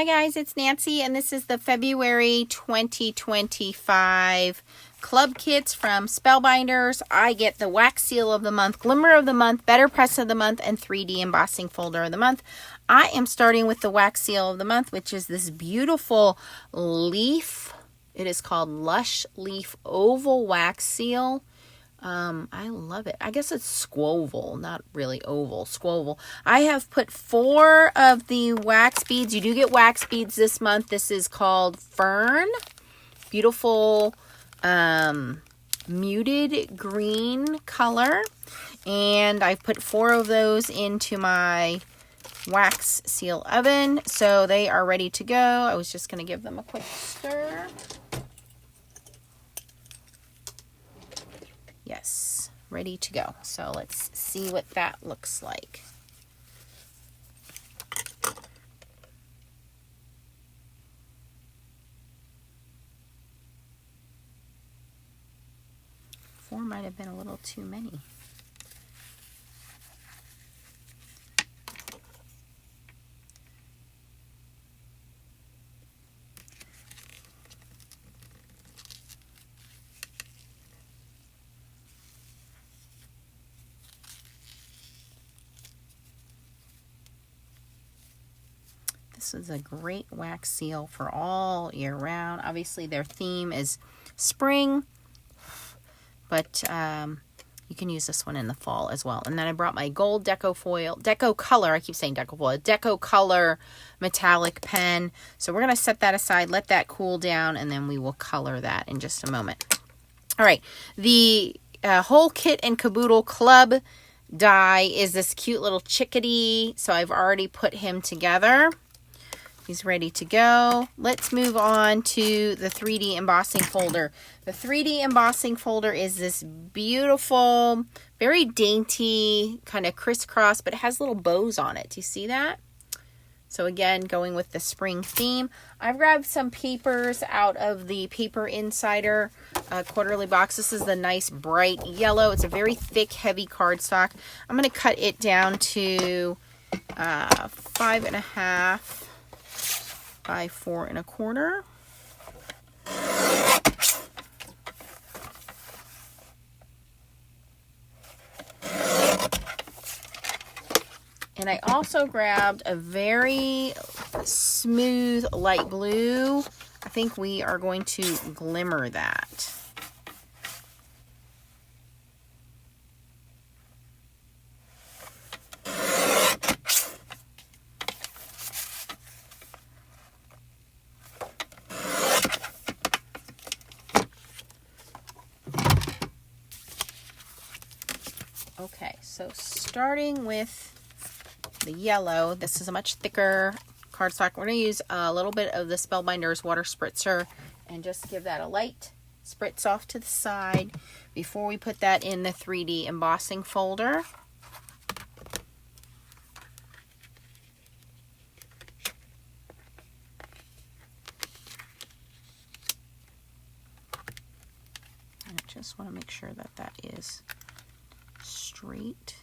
Hi guys, it's Nancy, and this is the February 2025 Club Kits from Spellbinders. I get the Wax Seal of the Month, Glimmer of the Month, Betterpress of the Month, and 3D Embossing Folder of the Month. I am starting with the Wax Seal of the Month, which is this beautiful leaf. It is called Lush Leaf Oval Wax Seal. I love it. I guess it's squoval, not really oval, squoval. I have put 4 of the wax beads. You do get wax beads this month. This is called Fern. Beautiful, muted green color. And I put 4 of those into my wax seal oven. So they are ready to go. I was just going to give them a quick stir. Yes, ready to go. So let's see what that looks like. Four might have been a little too many. This is a great wax seal for all year round. Obviously, their theme is spring, but you can use this one in the fall as well. And then I brought my gold deco color. I keep saying deco foil, deco color metallic pen. So we're going to set that aside, let that cool down, and then we will color that in just a moment. All right, the whole kit and caboodle club die is this cute little chickadee. So I've already put him together. He's ready to go. Let's move on to the 3D embossing folder. The 3D embossing folder is this beautiful, very dainty, kind of crisscross, but it has little bows on it. Do you see that? So again, going with the spring theme. I've grabbed some papers out of the Paper Insider quarterly box. This is the nice bright yellow. It's a very thick, heavy cardstock. I'm going to cut it down to 5.5 by 4 1/4. And I also grabbed a very smooth light blue. I think we are going to glimmer that. Okay, so starting with the yellow, this is a much thicker cardstock. We're going to use a little bit of the Spellbinders water spritzer and just give that a light spritz off to the side before we put that in the 3D embossing folder. I just want to make sure that that is straight.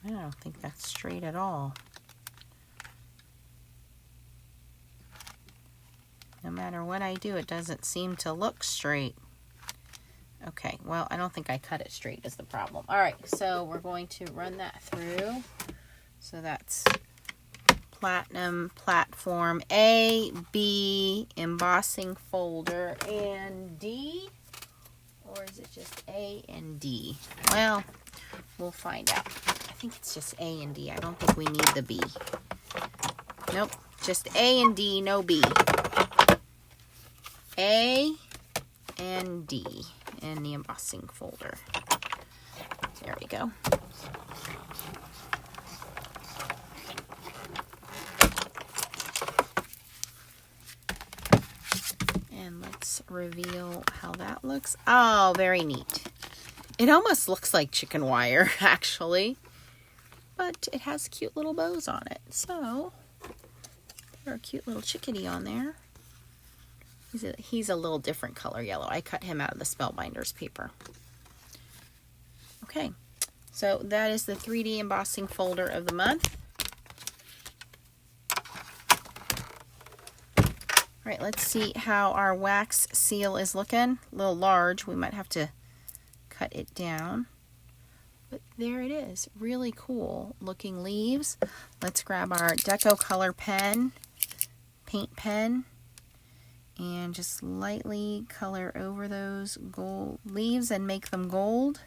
I don't think that's straight at all. No matter what I do, it doesn't seem to look straight. Okay, well, I don't think I cut it straight is the problem. All right, so we're going to run that through. So that's Platinum Platform A, B, Embossing Folder, and D. Or is it just A and D? Well, we'll find out. I think it's just A and D. I don't think we need the B. Nope, just A and D, no B. A and D in the embossing folder. There we go. And let's reveal how that looks. Oh, very neat. It almost looks like chicken wire, actually. But it has cute little bows on it. So, put our cute little chickadee on there. He's a little different color yellow. I cut him out of the Spellbinders paper. Okay, so that is the 3D embossing folder of the month. All right, let's see how our wax seal is looking. A little large. We might have to cut it down. But there it is. Really cool looking leaves. Let's grab our Deco Color pen, paint pen, and just lightly color over those gold leaves and make them gold.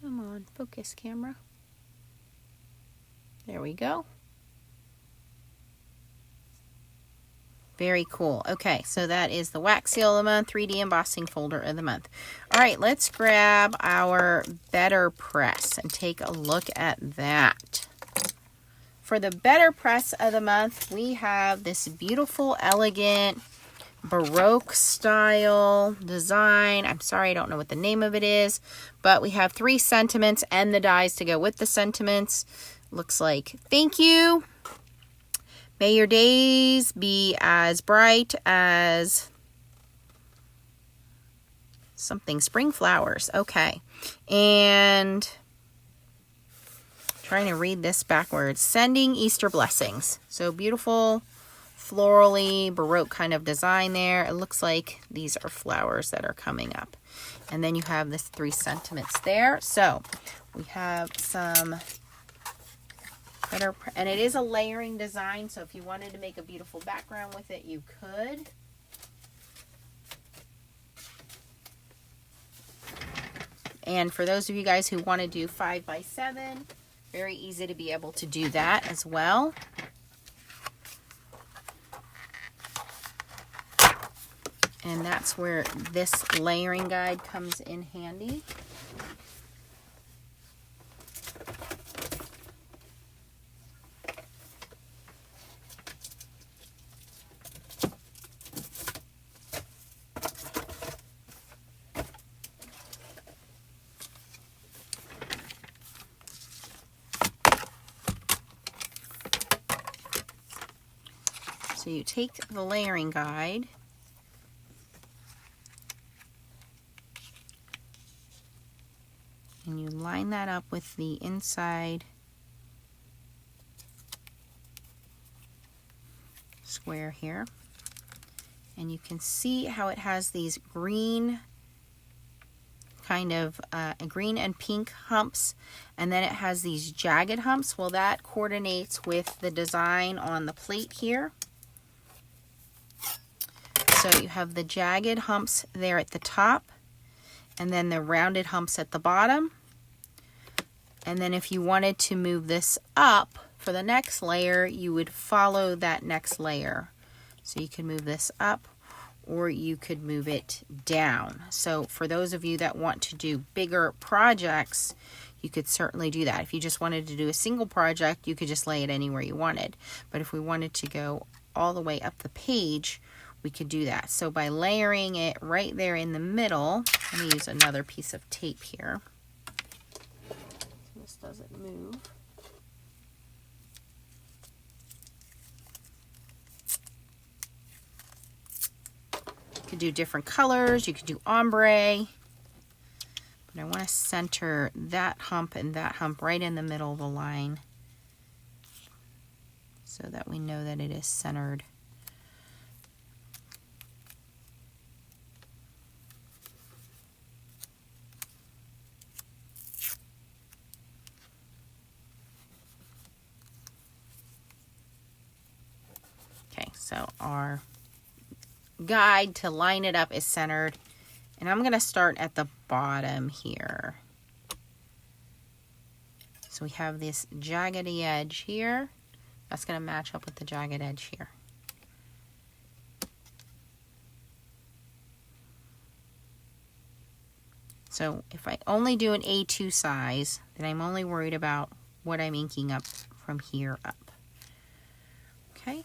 Come on, focus camera. There we go. Very cool. Okay, so that is the wax seal of the month, 3D embossing folder of the month. All right, let's grab our Betterpress and take a look at that. For the Betterpress of the month, we have this beautiful, elegant, Baroque style design. I'm sorry, I don't know what the name of it is, but we have 3 sentiments and the dies to go with the sentiments. Looks like, thank you. May your days be as bright as something, spring flowers. Okay. And trying to read this backwards. Sending Easter blessings. So beautiful, florally, Baroque kind of design there. It looks like these are flowers that are coming up. And then you have the 3 sentiments there. So we have some and it is a layering design, so if you wanted to make a beautiful background with it, you could. And for those of you guys who want to do 5x7, very easy to be able to do that as well. And that's where this layering guide comes in handy. So you take the layering guide and you line that up with the inside square here. And you can see how it has these green kind of green and pink humps, and then it has these jagged humps. Well, that coordinates with the design on the plate here. So you have the jagged humps there at the top, and then the rounded humps at the bottom. And then if you wanted to move this up for the next layer, you would follow that next layer. So you can move this up, or you could move it down. So for those of you that want to do bigger projects, you could certainly do that. If you just wanted to do a single project, you could just lay it anywhere you wanted. But if we wanted to go all the way up the page, we could do that. So by layering it right there in the middle, let me use another piece of tape here. So this doesn't move. You could do different colors. You could do ombre. But I want to center that hump and that hump right in the middle of the line so that we know that it is centered. Okay, so our guide to line it up is centered, and I'm going to start at the bottom here. So we have this jaggedy edge here. That's going to match up with the jagged edge here. So if I only do an A2 size, then I'm only worried about what I'm inking up from here up. Okay.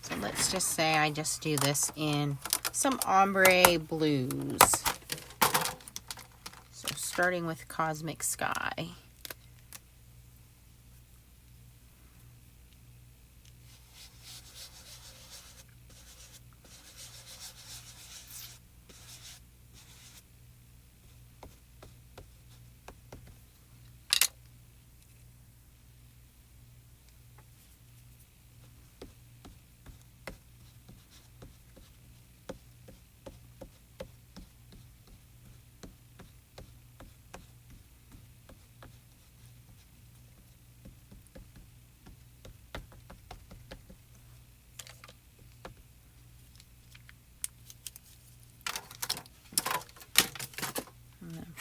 So let's just say I just do this in some ombre blues. So starting with Cosmic Sky.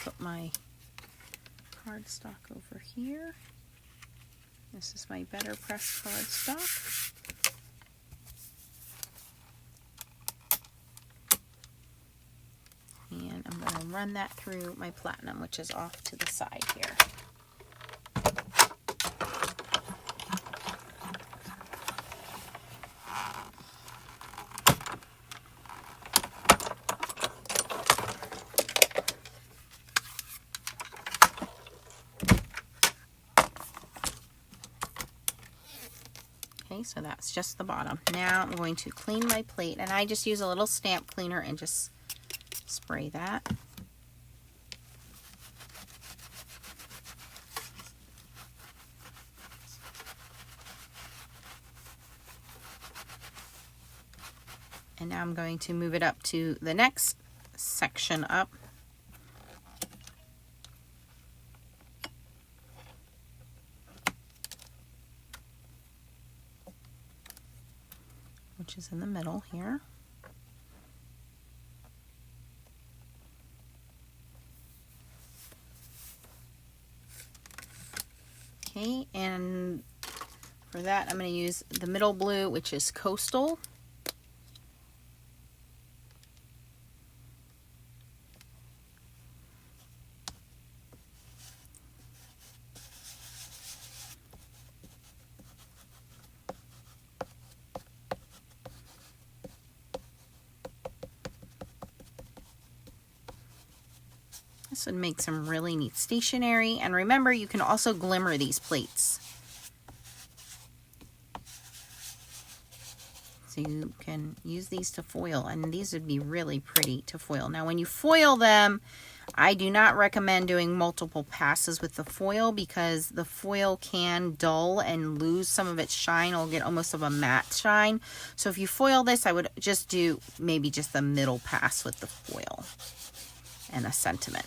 Put my cardstock over here. This is my Betterpress cardstock. And I'm going to run that through my platinum, which is off to the side here. Okay, so that's just the bottom. Now I'm going to clean my plate, and I just use a little stamp cleaner and just spray that. And now I'm going to move it up to the next section up. Which is in the middle here. Okay, and for that I'm going to use the middle blue, which is Coastal. This would make some really neat stationery. And remember, you can also glimmer these plates. So you can use these to foil, and these would be really pretty to foil. Now, when you foil them, I do not recommend doing multiple passes with the foil because the foil can dull and lose some of its shine. It'll get almost of a matte shine. So if you foil this, I would just do maybe just the middle pass with the foil and a sentiment.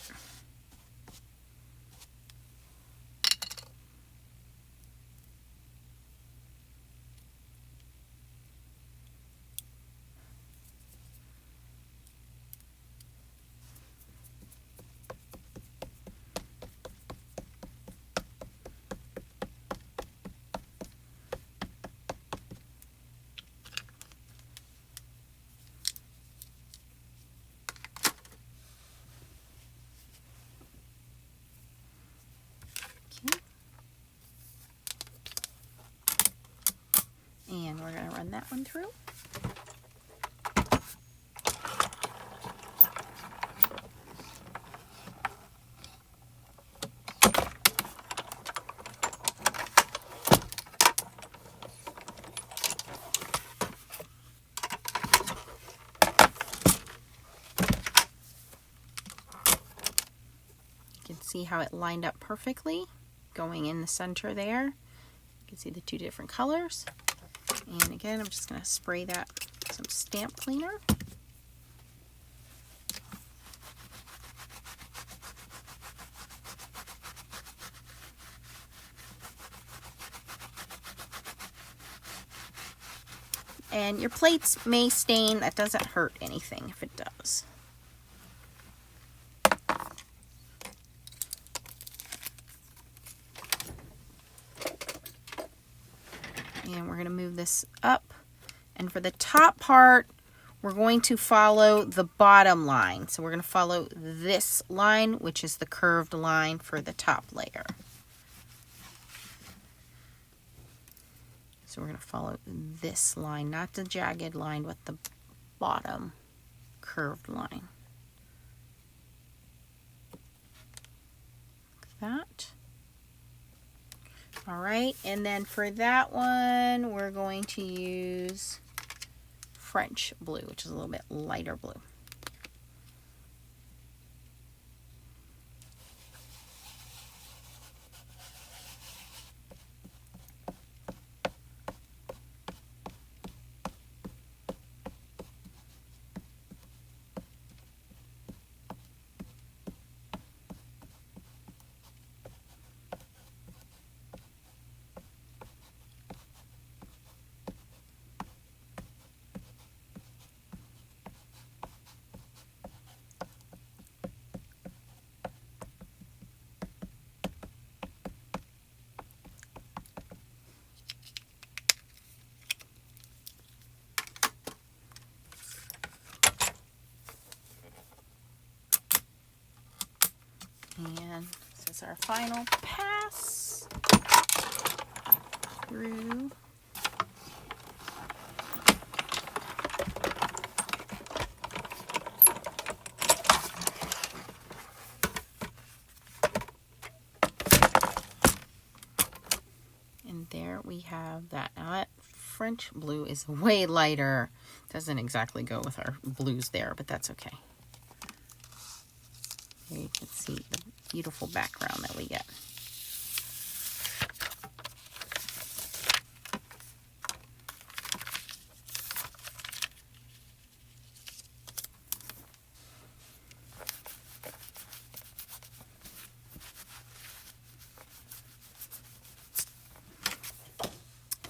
And we're going to run that one through. You can see how it lined up perfectly going in the center there. You can see the two different colors. And again, I'm just going to spray that with some stamp cleaner. And your plates may stain. That doesn't hurt anything if it does. And we're going to move this up. And for the top part, we're going to follow the bottom line. So we're going to follow this line, which is the curved line for the top layer. So we're going to follow this line, not the jagged line, but the bottom curved line. Like that. All right, and then for that one, we're going to use French blue, which is a little bit lighter blue. And this is our final pass through. And there we have that. Now that French blue is way lighter. Doesn't exactly go with our blues there, but that's okay. Here you can see the beautiful background that we get.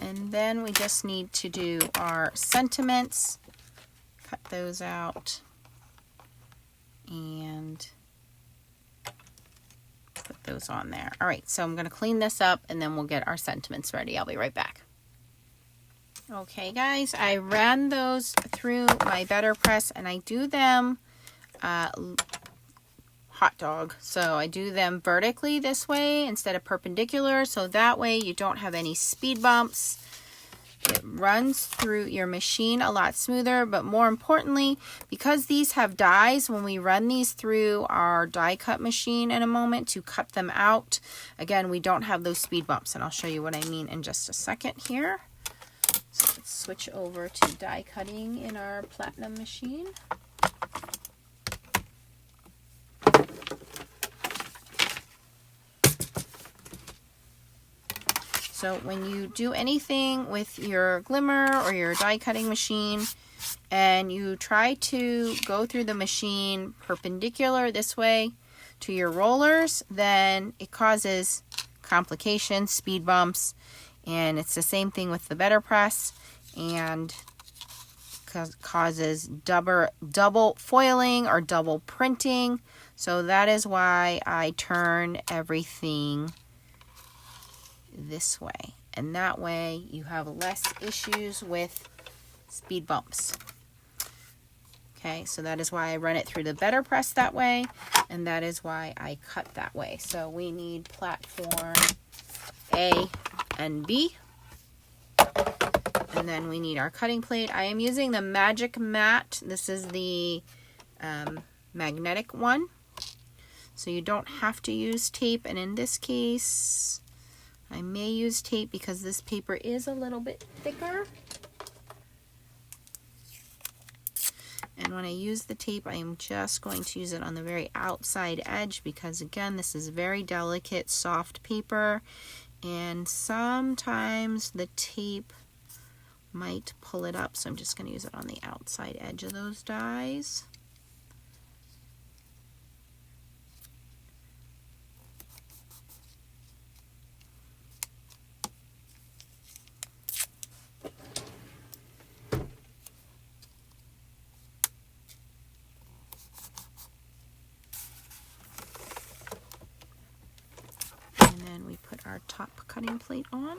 And then we just need to do our sentiments, cut those out, and put those on there. All right, so I'm going to clean this up and then we'll get our sentiments ready. I'll be right back. Okay, guys, I ran those through my Betterpress and I do them hot dog. So I do them vertically this way instead of perpendicular, so that way you don't have any speed bumps. It runs through your machine a lot smoother, but more importantly, because these have dies, when we run these through our die cut machine in a moment to cut them out, again, we don't have those speed bumps, and I'll show you what I mean in just a second here. So let's switch over to die cutting in our Platinum machine. So when you do anything with your Glimmer or your die cutting machine and you try to go through the machine perpendicular this way to your rollers, then it causes complications, speed bumps, and it's the same thing with the Betterpress and causes double foiling or double printing. So that is why I turn everything this way, and that way you have less issues with speed bumps. Okay, so that is why I run it through the Betterpress that way, and that is why I cut that way. So we need platform A and B, and then we need our cutting plate. I am using the Magic Mat. This is the magnetic one, so you don't have to use tape, and in this case I may use tape because this paper is a little bit thicker. And when I use the tape, I am just going to use it on the very outside edge because, again, this is very delicate, soft paper. And sometimes the tape might pull it up. So I'm just going to use it on the outside edge of those dies. Our top cutting plate on.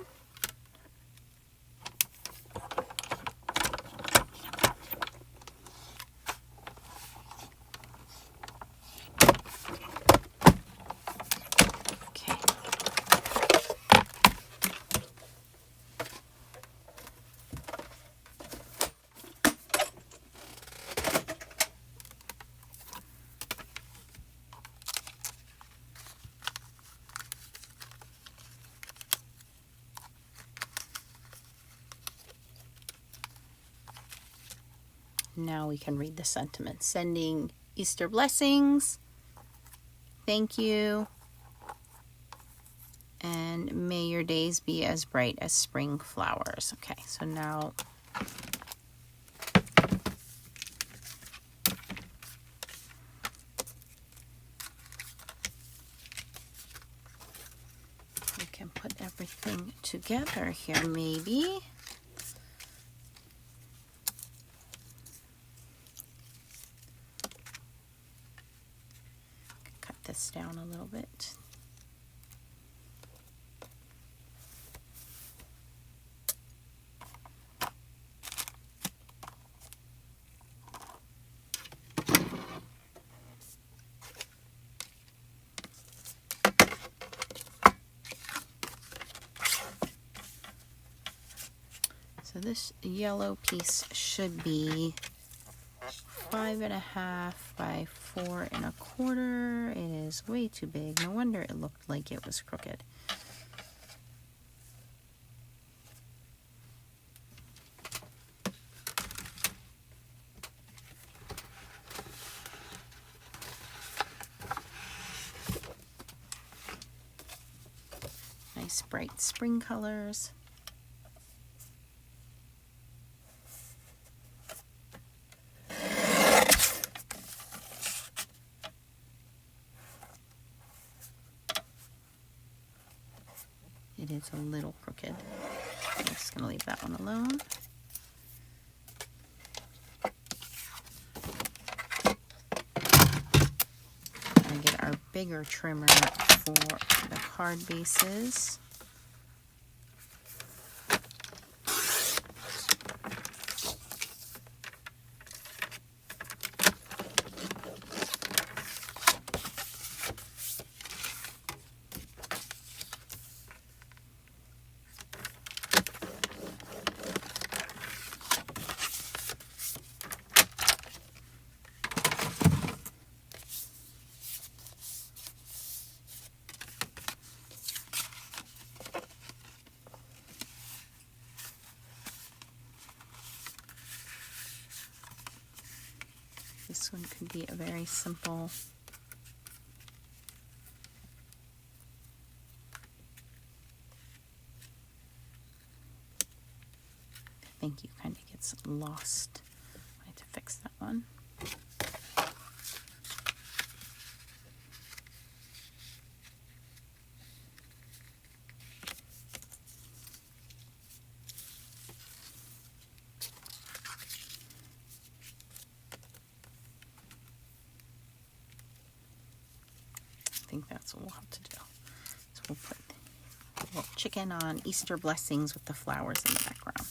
Now we can read the sentiment. Sending Easter blessings. Thank you. And may your days be as bright as spring flowers. Okay, so now we can put everything together here maybe. Cut this down a little bit. So this yellow piece should be 5.5 by 4.25. It is way too big. No wonder it looked like it was crooked. Nice bright spring colors. It is a little crooked. I'm just going to leave that one alone. And get our bigger trimmer for the card bases. This one could be a very simple I think you kind of gets lost. I have to fix that one. I think that's what we'll have to do. So we'll put a little chicken on Easter blessings with the flowers in the background.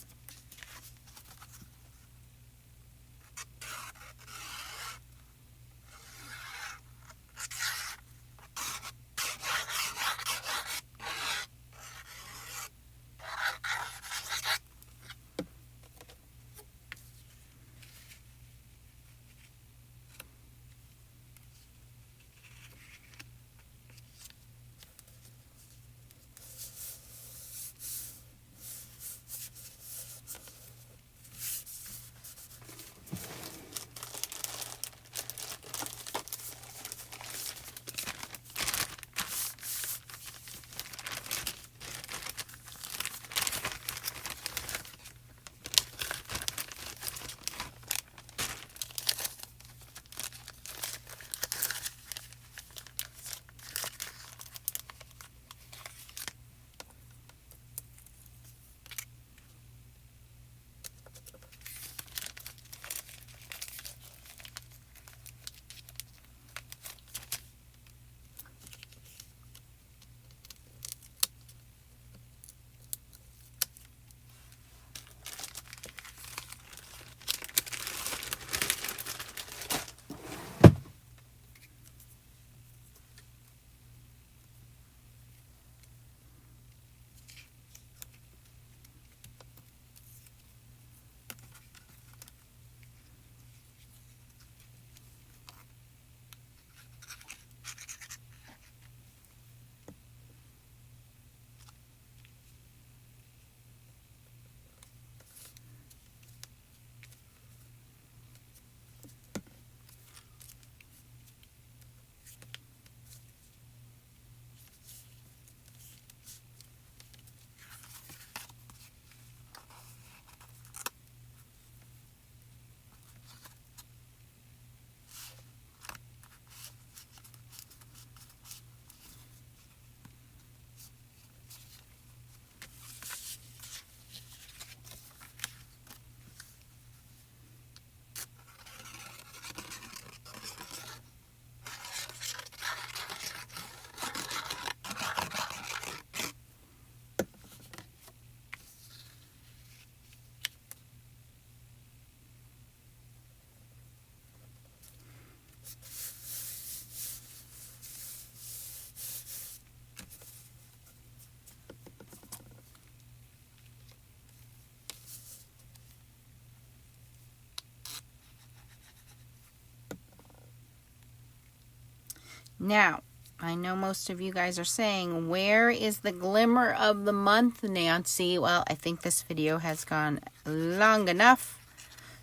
Now, I know most of you guys are saying, where is the Glimmer of the Month, Nancy? Well, I think this video has gone long enough,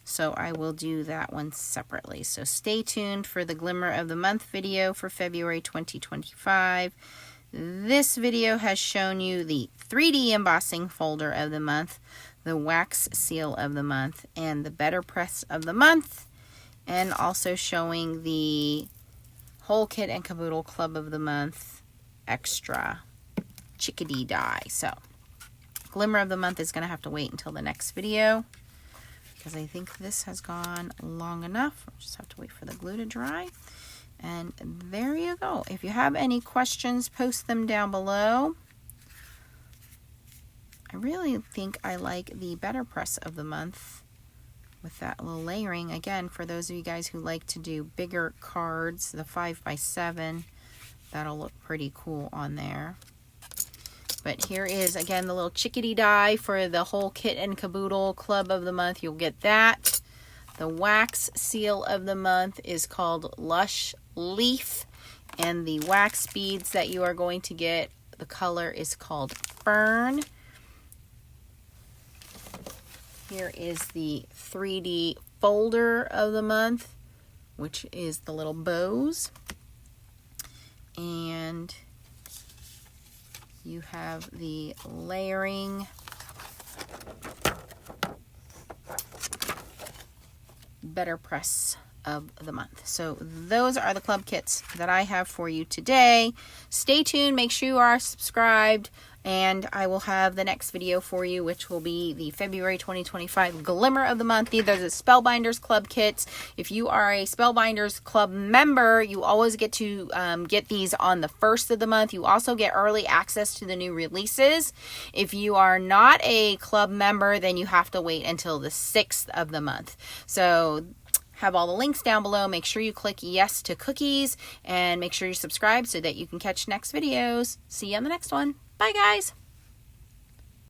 so I will do that one separately. So stay tuned for the Glimmer of the Month video for February 2025. This video has shown you the 3D embossing folder of the month, the wax seal of the month, and the Betterpress of the month, and also showing the whole kit and caboodle club of the month extra chickadee die. So Glimmer of the Month is going to have to wait until the next video because I think this has gone long enough. We'll just have to wait for the glue to dry. And there you go. If you have any questions, post them down below. I really think I like the Betterpress of the month with that little layering. Again, for those of you guys who like to do bigger cards, the 5x7, that'll look pretty cool on there. But here is, again, the little chickadee die for the whole kit and caboodle club of the month. You'll get that. The wax seal of the month is called Lush Leaf. And the wax beads that you are going to get, the color is called Fern. Here is the 3D folder of the month, which is the little bows. And you have the layering Betterpress of the month. So those are the club kits that I have for you today. Stay tuned, make sure you are subscribed, and I will have the next video for you, which will be the February 2025 Glimmer of the Month. These are the Spellbinders Club kits. If you are a Spellbinders Club member, you always get to get these on the 1st of the month. You also get early access to the new releases. If you are not a club member, then you have to wait until the 6th of the month. So have all the links down below. Make sure you click yes to cookies and make sure you subscribe so that you can catch next videos. See you on the next one. Bye, guys.